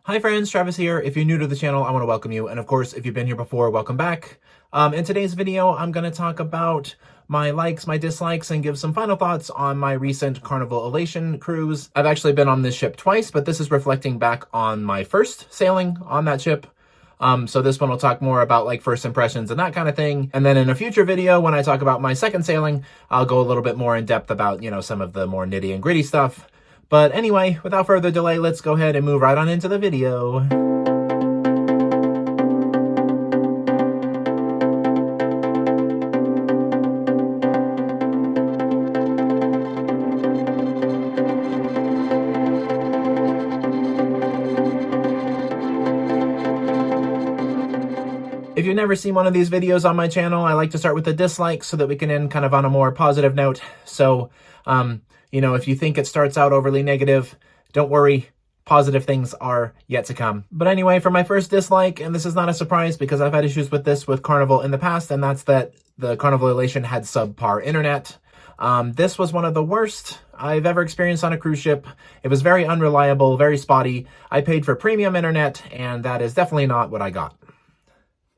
Hi friends, Travis here. If you're new to the channel, I want to welcome you. And of course, if you've been here before, welcome back. In today's video, I'm going to talk about my likes, my dislikes, and give some final thoughts on my recent Carnival Elation cruise. I've actually been on this ship twice, but this is reflecting back on my first sailing on that ship. So this one will talk more about like first impressions and that kind of thing. And then in a future video, when I talk about my second sailing, I'll go a little bit more in depth about, some of the more nitty and gritty stuff. But anyway, without further delay, let's go ahead and move right on into the video. If you've never seen one of these videos on my channel, I like to start with the dislikes so that we can end kind of on a more positive note. So, if you think it starts out overly negative, don't worry. Positive things are yet to come. But anyway, for my first dislike, and this is not a surprise because I've had issues with this with Carnival in the past, and that's that the Carnival Elation had subpar internet. This was one of the worst I've ever experienced on a cruise ship. It was very unreliable, very spotty. I paid for premium internet, and that is definitely not what I got.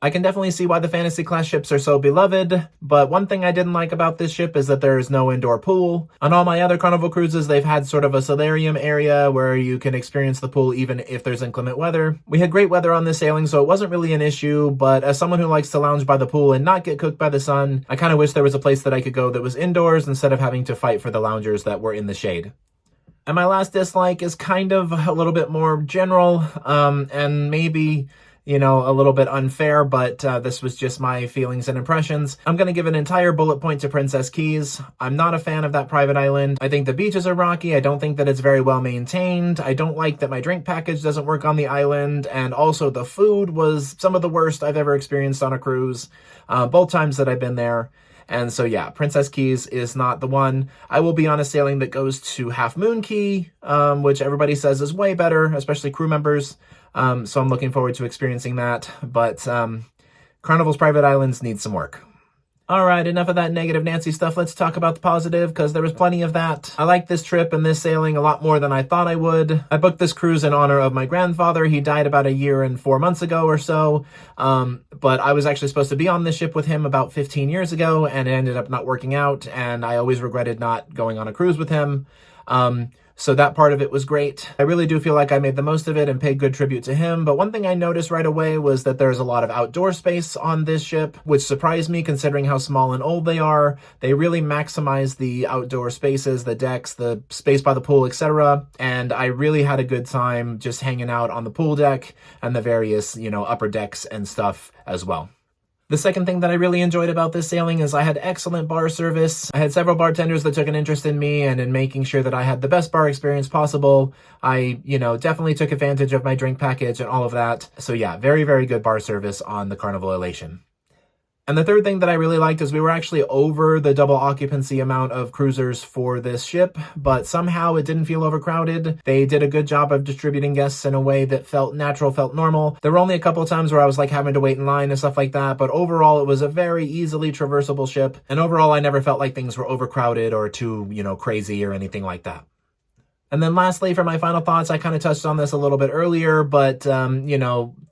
I can definitely see why the fantasy class ships are so beloved, but one thing I didn't like about this ship is that there is no indoor pool. On all my other Carnival cruises, they've had sort of a solarium area where you can experience the pool even if there's inclement weather. We had great weather on this sailing, so it wasn't really an issue, but as someone who likes to lounge by the pool and not get cooked by the sun, I kind of wish there was a place that I could go that was indoors instead of having to fight for the loungers that were in the shade. And my last dislike is kind of a little bit more general, and maybe a little bit unfair, but this was just my feelings and impressions. I'm going to give an entire bullet point to Princess Keys. I'm not a fan of that private island. I think the beaches are rocky. I don't think that it's very well maintained. I don't like that my drink package doesn't work on the island. And also the food was some of the worst I've ever experienced on a cruise, both times that I've been there. And so, yeah, Princess Keys is not the one. I will be on a sailing that goes to Half Moon Key, which everybody says is way better, especially crew members. So I'm looking forward to experiencing that. But Carnival's private islands need some work. All right, enough of that negative Nancy stuff. Let's talk about the positive, because there was plenty of that. I liked this trip and this sailing a lot more than I thought I would. I booked this cruise in honor of my grandfather. He died about 1 year and 4 months ago or so. But I was actually supposed to be on this ship with him about 15 years ago, and it ended up not working out. And I always regretted not going on a cruise with him. So that part of it was great. I really do feel like I made the most of it and paid good tribute to him. But one thing I noticed right away was that there's a lot of outdoor space on this ship, which surprised me considering how small and old they are. They really maximize the outdoor spaces, the decks, the space by the pool, etc. And I really had a good time just hanging out on the pool deck and the various, upper decks and stuff as well. The second thing that I really enjoyed about this sailing is I had excellent bar service. I had several bartenders that took an interest in me and in making sure that I had the best bar experience possible. I, definitely took advantage of my drink package and all of that. So yeah, very, very good bar service on the Carnival Elation. And the third thing that I really liked is we were actually over the double occupancy amount of cruisers for this ship, but somehow it didn't feel overcrowded. They did a good job of distributing guests in a way that felt natural, felt normal. There were only a couple of times where I was like having to wait in line and stuff like that, but overall it was a very easily traversable ship. And overall I never felt like things were overcrowded or too, crazy or anything like that. And then lastly, for my final thoughts, I kind of touched on this a little bit earlier, but,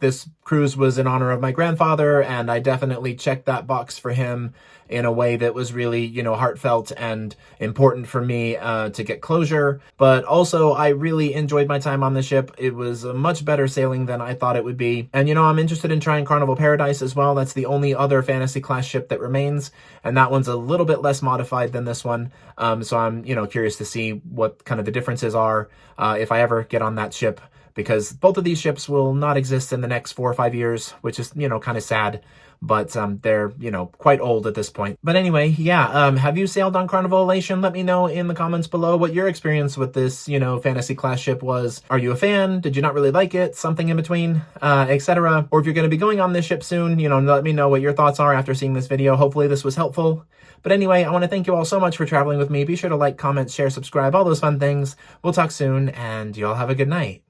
this cruise was in honor of my grandfather, and I definitely checked that box for him in a way that was really, heartfelt and important for me to get closure. But also, I really enjoyed my time on the ship. It was a much better sailing than I thought it would be. And, I'm interested in trying Carnival Paradise as well. That's the only other fantasy class ship that remains, and that one's a little bit less modified than this one. So I'm, curious to see what kind of the differences are if I ever get on that ship, because both of these ships will not exist in the next 4 or 5 years, which is, kind of sad. But they're, quite old at this point. But anyway, yeah, have you sailed on Carnival Elation? Let me know in the comments below what your experience with this, fantasy class ship was. Are you a fan? Did you not really like it? Something in between, etc. Or if you're going to be going on this ship soon, let me know what your thoughts are after seeing this video. Hopefully this was helpful. But anyway, I want to thank you all so much for traveling with me. Be sure to like, comment, share, subscribe, all those fun things. We'll talk soon, and you all have a good night.